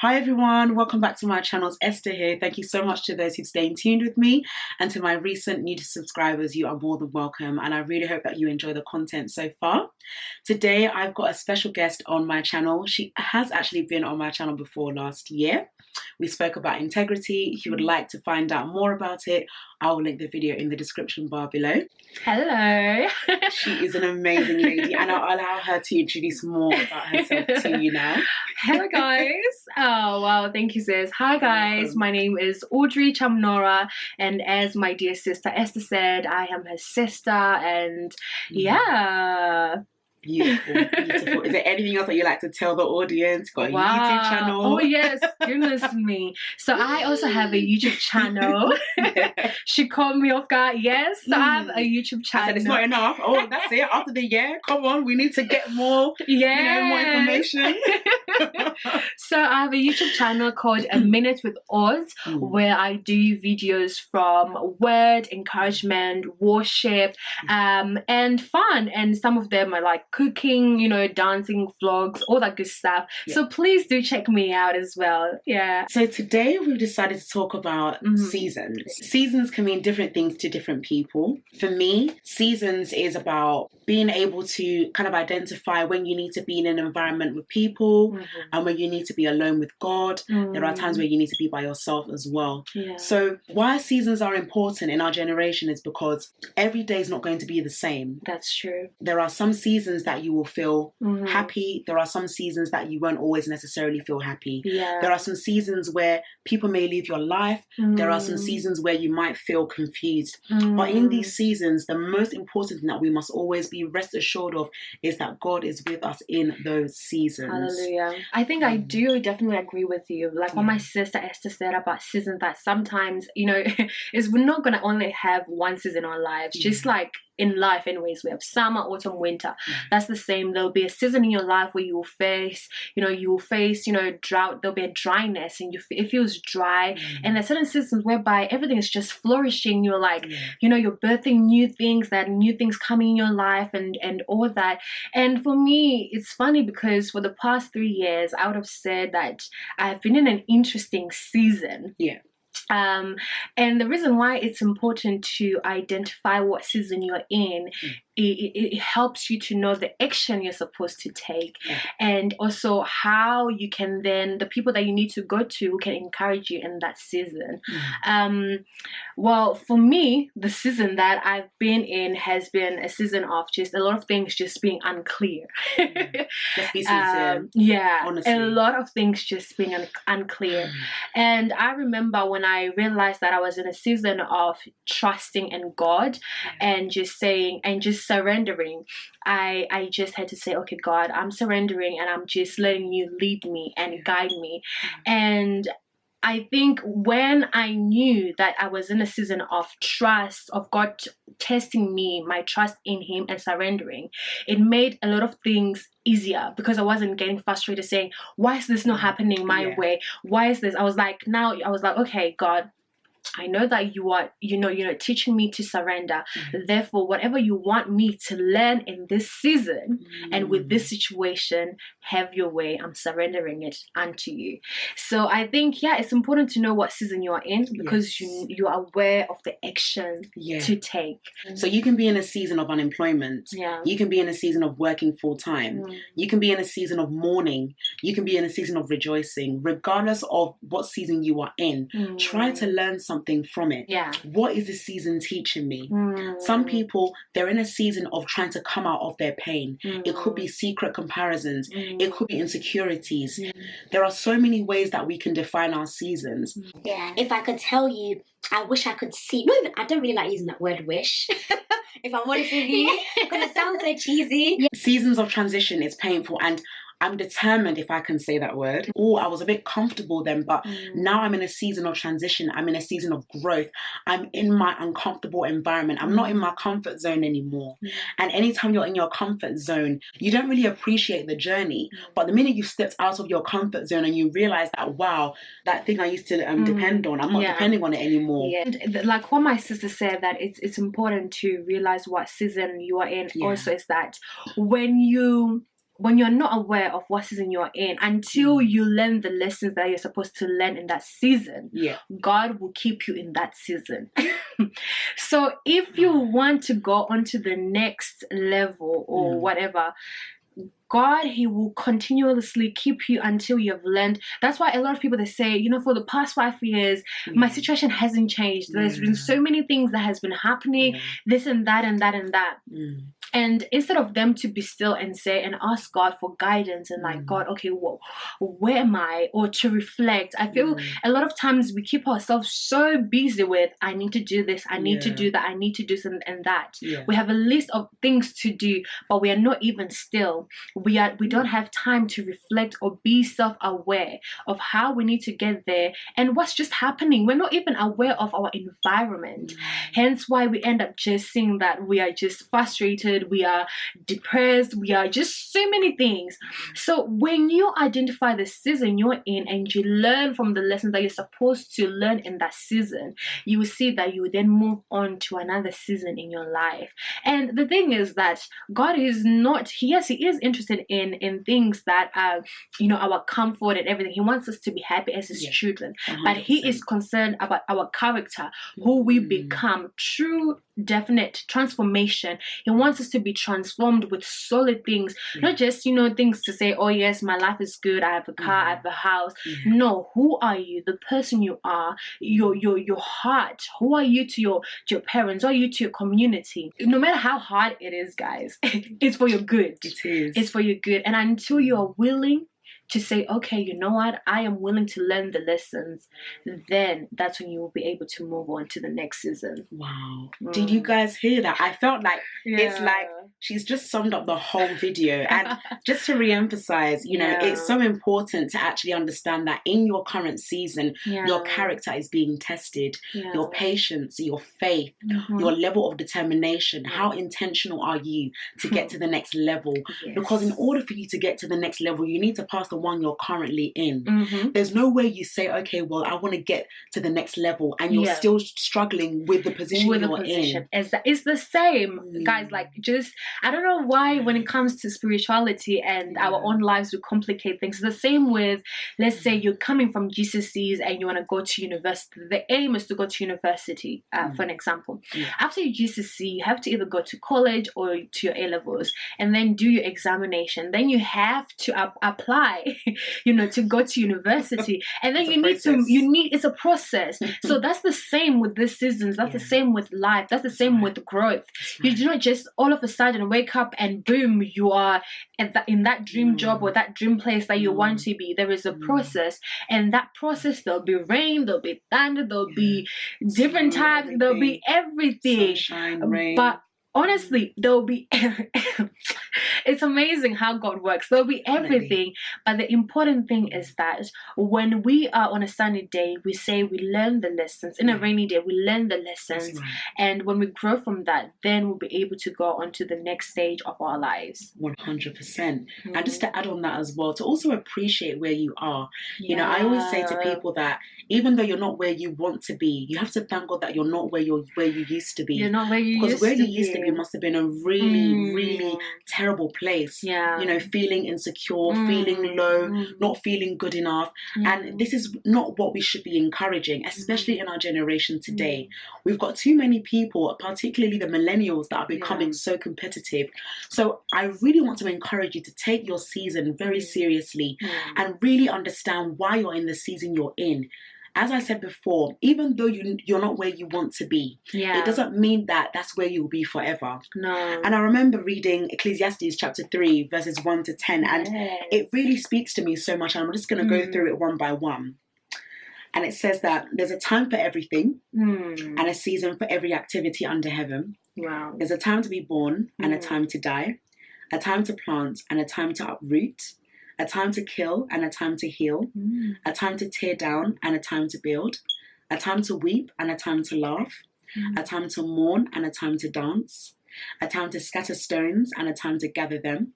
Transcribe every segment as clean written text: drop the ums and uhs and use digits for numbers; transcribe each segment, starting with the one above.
Hi everyone, welcome back to my channel. It's Esther here. Thank you so much to those who've stayed tuned with me, and to my recent new subscribers, you are more than welcome, and I really hope that you enjoy the content so far. Today I've got a special guest on my channel. She has actually been on my channel before last year. We spoke about integrity. If you would like to find out more about it, I will link the video in the description bar below. Hello. She is an amazing lady, and I'll allow her to introduce more about herself to you now. Hello guys. Oh wow, thank you sis. Hi guys, my name is Audrey Chamnora, and as my dear sister Esther said, I am her sister, and yeah. Beautiful, beautiful. Is there anything else that you like to tell the audience? Got a YouTube channel? Oh yes, goodness me. So I also have a YouTube channel. She caught me off guard. Yes, so I have a YouTube channel. I said it's not enough. Oh, that's it. After the year, come on, we need to get more. More information. So I have a YouTube channel called A Minute with Oz, where I do videos from word, encouragement, worship, and fun. And some of them are like cooking, dancing vlogs, all that good stuff. So please do check me out as well. So today we've decided to talk about seasons. Seasons can mean different things to different people. For me, seasons is about being able to kind of identify when you need to be in an environment with people and when you need to be alone with God. There are times where you need to be by yourself as well. So why seasons are important in our generation is because every day is not going to be the same. That's true. There are some seasons that you will feel happy. There are some seasons that you won't always necessarily feel happy. There are some seasons where people may leave your life. There are some seasons where you might feel confused. But in these seasons, the most important thing that we must always be rest assured of is that God is with us in those seasons. Hallelujah. I think I do definitely agree with you. Like what my sister Esther said about seasons, that sometimes, is we're not going to only have one season in our lives. Just like in life anyways, we have summer, autumn, winter. That's the same. There'll be a season in your life where you will face, drought. There'll be a dryness, and it feels dry. And there's certain seasons whereby everything is just flourishing. You're like, you're birthing new things coming in your life and all that. And for me, it's funny because for the past 3 years, I would have said that I've been in an interesting season. And the reason why it's important to identify what season you're in, it helps you to know the action you're supposed to take, and also how you can then, the people that you need to go to who can encourage you in that season. Well, for me, the season that I've been in has been a season of just a lot of things just being unclear. Let's be sincere. Honestly. A lot of things just being unclear. And I remember when I realized that I was in a season of trusting in God and just saying and just surrendering. I just had to say, okay, God, I'm surrendering and I'm just letting you lead me and guide me. And I think when I knew that I was in a season of trust, of God testing me, my trust in Him and surrendering, it made a lot of ththings easier because I wasn't getting frustrated saying, why is this not happening my way? Why is this? I was like, okay, God, I know that you are, teaching me to surrender. Therefore, whatever you want me to learn in this season and with this situation, have your way. I'm surrendering it unto you. So I think, it's important to know what season you are in because you are aware of the action to take. So you can be in a season of unemployment. You can be in a season of working full time. You can be in a season of mourning. You can be in a season of rejoicing. Regardless of what season you are in, try to learn something from it. What is this season teaching me? Some people, they're in a season of trying to come out of their pain. It could be secret comparisons. It could be insecurities. There are so many ways that we can define our seasons. If I could tell you, I wish I could see. I don't really like using that word wish. If I'm honest with you, because it sounds so cheesy. Seasons of transition is painful, and I'm determined, if I can say that word. I was a bit comfortable then, but now I'm in a season of transition. I'm in a season of growth. I'm in my uncomfortable environment. I'm not in my comfort zone anymore. And anytime you're in your comfort zone, you don't really appreciate the journey. But the minute you stepped out of your comfort zone and you realize that, wow, that thing I used to depend on, I'm not depending on it anymore. And like what my sister said, that it's important to realize what season you are in. Also, is that when you when you're not aware of what season you're in, until you learn the lessons that you're supposed to learn in that season, God will keep you in that season. So if you want to go on to the next level or whatever, God, he will continuously keep you until you've learned. That's why a lot of people, they say, you know, for the past 5 years, my situation hasn't changed. There's been so many things that has been happening, this and that and that and that. And instead of them to be still and say and ask God for guidance and like, God, okay, well, where am I? Or to reflect. I feel a lot of times we keep ourselves so busy with, I need to do this, I need to do that, I need to do something and that. We have a list of things to do, but we are not even still. We don't have time to reflect or be self-aware of how we need to get there and what's just happening. We're not even aware of our environment. Hence why we end up just seeing that we are just frustrated, we are depressed, we are just so many things. So when you identify the season you're in and you learn from the lessons that you're supposed to learn in that season, you will see that you will then move on to another season in your life. And the thing is that God is not, yes, he is interested in things that are, you know, our comfort and everything. He wants us to be happy as his children, 100%. But he is concerned about our character, who we become, true definite transformation. He wants us to be transformed with solid things, not just, you know, things to say, oh yes, my life is good, I have a car, I have a house. No, who are you? The person you are, your heart. Who are you to your parents? Who are you to your community? No matter how hard it is, guys, it's for your good. It is. It's for your good. And until you are willing to say, okay, you know what, I am willing to learn the lessons, then that's when you will be able to move on to the next season. Wow. Did you guys hear that? I felt like it's like she's just summed up the whole video. And just to re-emphasize, you know, it's so important to actually understand that in your current season, your character is being tested, your patience, your faith, your level of determination, how intentional are you to get to the next level? Because in order for you to get to the next level, you need to pass the one you're currently in. There's no way you say, okay, well, I want to get to the next level and you're still struggling with the position you're in. It's the same, guys. Like, just, I don't know why when it comes to spirituality and our own lives, we complicate things. It's the same with, let's say you're coming from GCSEs and you want to go to university. The aim is to go to university, for an example. After your GCSE, you have to either go to college or to your A-levels and then do your examination. Then you have to apply you know, to go to university, and then it's a process. So that's the same with these seasons, that's the same with life, that's the same with growth. You do not just all of a sudden wake up and boom, you are in that dream job or that dream place that you want to be. There is a process, and that process, there'll be rain, there'll be thunder, there'll be different types, there'll be everything. Sunshine, rain. But honestly, there'll be it's amazing how God works. There'll be everything. But the important thing is that when we are on a sunny day, we say we learn the lessons. In a rainy day, we learn the lessons. And when we grow from that, then we'll be able to go on to the next stage of our lives. 100%. And just to add on that as well, to also appreciate where you are. You know, I always say to people that even though you're not where you want to be, you have to thank God that you're not where you used to be. You're not where you used to be. Because where you used to be must have been a really, really terrible place. You know, feeling insecure, feeling low, not feeling good enough. And this is not what we should be encouraging, especially in our generation today. We've got too many people, particularly the millennials, that are becoming so competitive. So I really want to encourage you to take your season very seriously and really understand why you're in the season you're in. As I said before, even though you're not where you want to be, it doesn't mean that that's where you'll be forever. No. And I remember reading Ecclesiastes chapter 3, verses 1 to 10, and it really speaks to me so much. And I'm just going to go through it one by one. And it says that there's a time for everything and a season for every activity under heaven. Wow. There's a time to be born and a time to die, a time to plant and a time to uproot, a time to kill and a time to heal, a time to tear down and a time to build, a time to weep and a time to laugh, a time to mourn and a time to dance, a time to scatter stones and a time to gather them,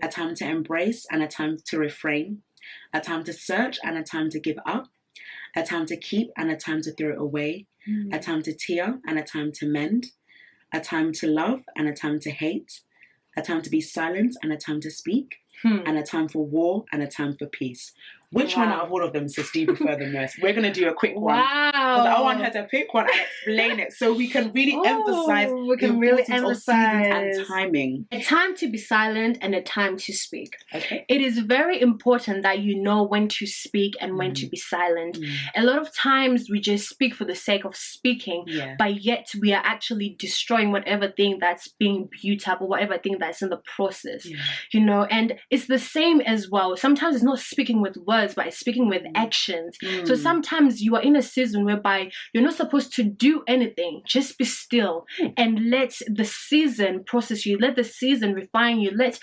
a time to embrace and a time to refrain, a time to search and a time to give up, a time to keep and a time to throw away, a time to tear and a time to mend, a time to love and a time to hate, a time to be silent and a time to speak, and a time for war, and a time for peace. Which one out of all of them, sis, do you prefer the most? We're going to do a quick one. Because I want her to pick one and explain it so we can really emphasize the importance of seasons and timing. A time to be silent and a time to speak. Okay. It is very important that you know when to speak and when to be silent. A lot of times we just speak for the sake of speaking, but yet we are actually destroying whatever thing that's being built up or whatever thing that's in the process. You know, and it's the same as well. Sometimes it's not speaking with words, but it's speaking with actions. So sometimes you are in a season whereby you're not supposed to do anything. Just be still and let the season process you. Let the season refine you. Let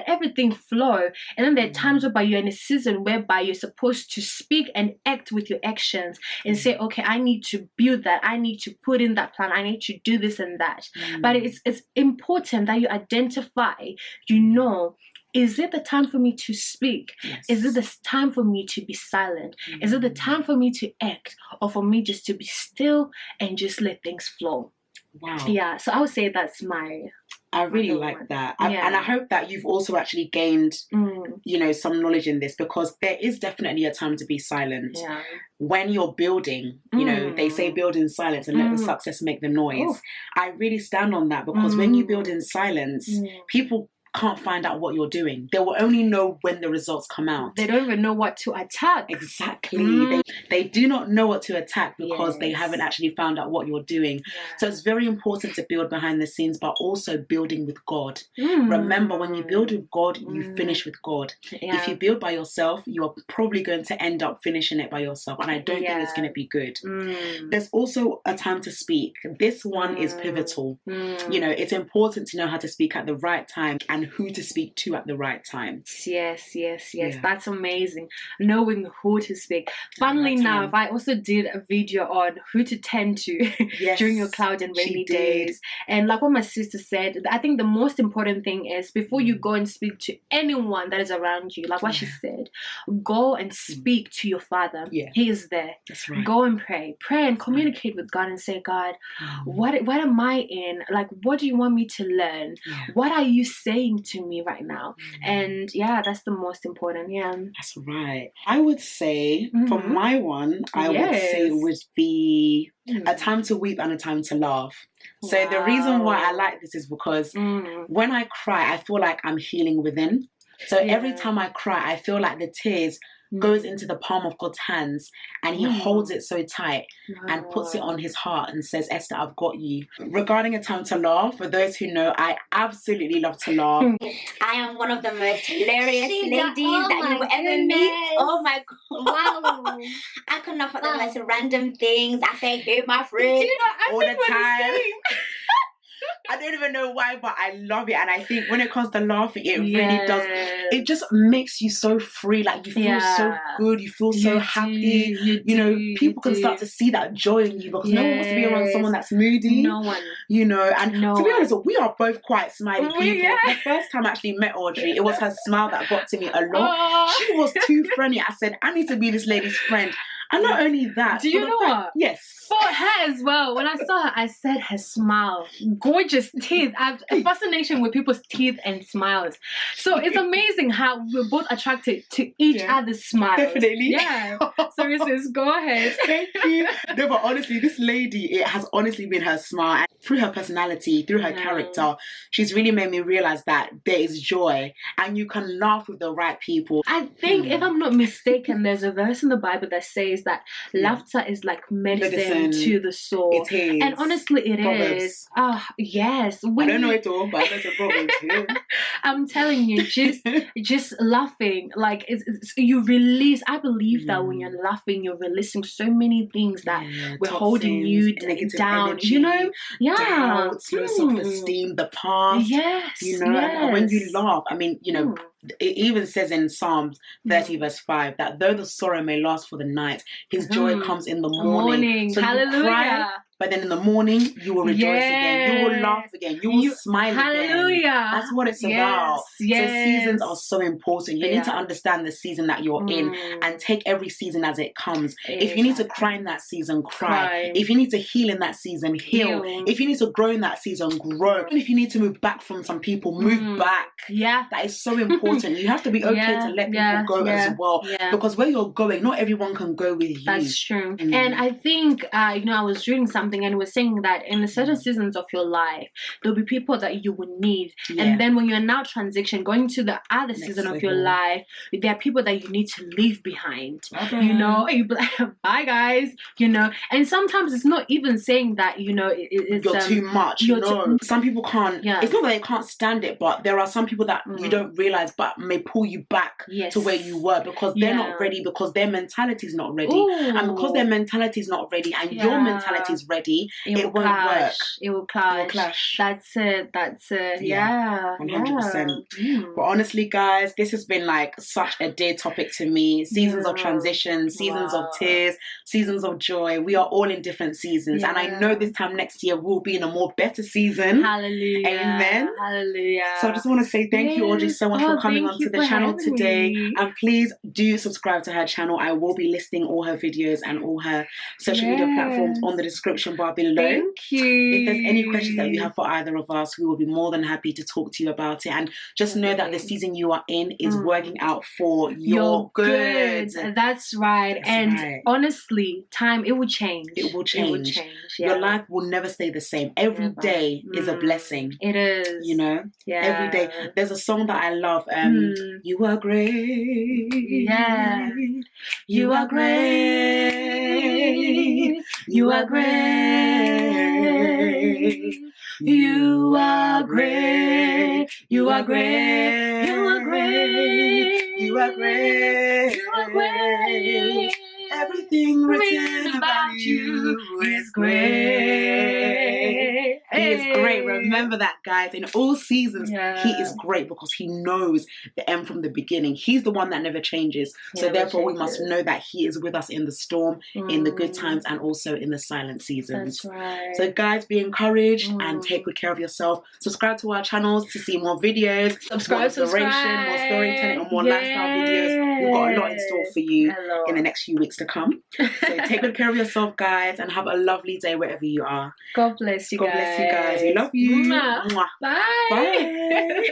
everything flow. And then there are times whereby you're in a season whereby you're supposed to speak and act with your actions and say, okay, I need to build that. I need to put in that plan. I need to do this and that. But it's important that you identify, you know, is it the time for me to speak? Is it the time for me to be silent? Is it the time for me to act, or for me just to be still and just let things flow? Wow. Yeah, so I would say that's I really like that. And I hope that you've also actually gained, you know, some knowledge in this, because there is definitely a time to be silent. When you're building, you know, they say build in silence and let the success make the noise. I really stand on that, because when you build in silence, people can't find out what you're doing. They will only know when the results come out. They don't even know what to attack. Exactly. They do not know what to attack because they haven't actually found out what you're doing. So it's very important to build behind the scenes, but also building with God. Remember, when you build with God, you finish with God. If you build by yourself, you are probably going to end up finishing it by yourself, and I don't think it's going to be good. There's also a time to speak. This one is pivotal. You know, it's important to know how to speak at the right time and who to speak to at the right time. Yes. That's amazing. Knowing who to speak. Funnily enough, I also did a video on who to tend to during your cloud and rainy days. And like what my sister said, I think the most important thing is before you go and speak to anyone that is around you, like what she said, go and speak to your Father. He is there. That's right. Go and pray and communicate with God and say, God, what am I in? Like, what do you want me to learn? What are you saying to me right now? And that's the most important. That's right. I would say for my one, I would say it would be a time to weep and a time to laugh. So the reason why I like this is because when I cry, I feel like I'm healing within. So every time I cry, I feel like the tears goes into the palm of God's hands, and he holds it so tight and puts it on his heart and says, Esther, I've got you. Regarding a time to laugh, for those who know, I absolutely love to laugh. I am one of the most hilarious ladies that you will ever meet. Oh my God. Wow. I could laugh at the most random things. I say, hey, my friend, all the time. I don't even know why, but I love it. And I think when it comes to laughing, it really does. It just makes you so free. Like, you feel so good. You feel so happy. You know, people can start to see that joy in you, because no one wants to be around someone that's moody. No one. You know, and to be honest, we are both quite smiley people. The first time I actually met Audrey, it was her smile that got to me a lot. She was too friendly. I said, I need to be this lady's friend. And not only that, do you know what? Yes. For her as well. When I saw her, I said her smile, gorgeous teeth. I have a fascination with people's teeth and smiles. So it's amazing how we're both attracted to each other's smiles. Definitely. Yeah. So sis, go ahead. Thank you. No, but honestly, this lady, it has honestly been her smile. And through her personality, through her character, she's really made me realize that there is joy and you can laugh with the right people. I think, if I'm not mistaken, there's a verse in the Bible that says that laughter is like medicine to the soul. It is. And honestly, it Proverbs. is. Yes. I don't know it all, but there's a Proverbs here. I'm telling you, just laughing, like it's you release. I believe that when you're laughing, you're releasing so many things that were holding you down. Energy, you know, doubts, low self-esteem, the past. You know, and when you laugh, I mean, you know. It even says in Psalms 30 verse 5 that though the sorrow may last for the night, his joy comes in the morning. So hallelujah. but then in the morning you will rejoice again. You will laugh again. You will smile hallelujah. again. That's what it's about. Yes. So seasons are so important. You need to understand the season that you're in and take every season as it comes. If you need to cry in that season, cry. If you need to heal in that season, heal. If you need to grow in that season, grow. And if you need to move back from some people, move back. Yeah. That is so important. You have to be okay to let people go as well. Because where you're going, not everyone can go with you. That's true. And I think, you know, I was reading something and it was saying that in certain seasons of your life, there'll be people that you will need. And then when you're now transition, going to the other season of your life, there are people that you need to leave behind. You know, you be like, bye guys, you know. And sometimes it's not even saying that, you know, it's you're too much. Some people can't, it's not that they can't stand it, but there are some people that you don't realize but may pull you back to where you were because they're not ready, because their mentality is not ready. And because their mentality is not ready and your mentality is ready, it won't work. It will clash. That's it. 100%. But honestly, guys, this has been like such a dear topic to me. Seasons of transition, seasons of tears, seasons of joy. We are all in different seasons. And I know this time next year we'll be in a more better season. Hallelujah. Amen. Hallelujah. So I just want to say thank you, Audrey, so much for coming onto the channel today. And please do subscribe to her channel. I will be listing all her videos and all her social media platforms on the description bar below. Thank you. If there's any questions that you have for either of us, we will be more than happy to talk to you about it. And just know that the season you are in is working out for your good. That's right. Honestly, time, it will change. It will change. Your life will never stay the same. Every day is a blessing. It is. You know? Every day. There's a song that I love. You are great. Yeah. You are great. You are great. You are great. You are great. You are great. You are great. You are great. Everything written about you is great. He is great. Remember that, guys. In all seasons, he is great because he knows the end from the beginning. He's the one that never changes. So therefore, we must know that he is with us in the storm, in the good times, and also in the silent seasons. That's right. So guys, be encouraged and take good care of yourself. Subscribe to our channels to see more videos, more inspiration, more storytelling, and more lifestyle videos. We've got a lot in store for you in the next few weeks to come. So take good care of yourself, guys, and have a lovely day wherever you are. God bless you guys. God bless you guys. We love you. Mwah. Bye. Bye.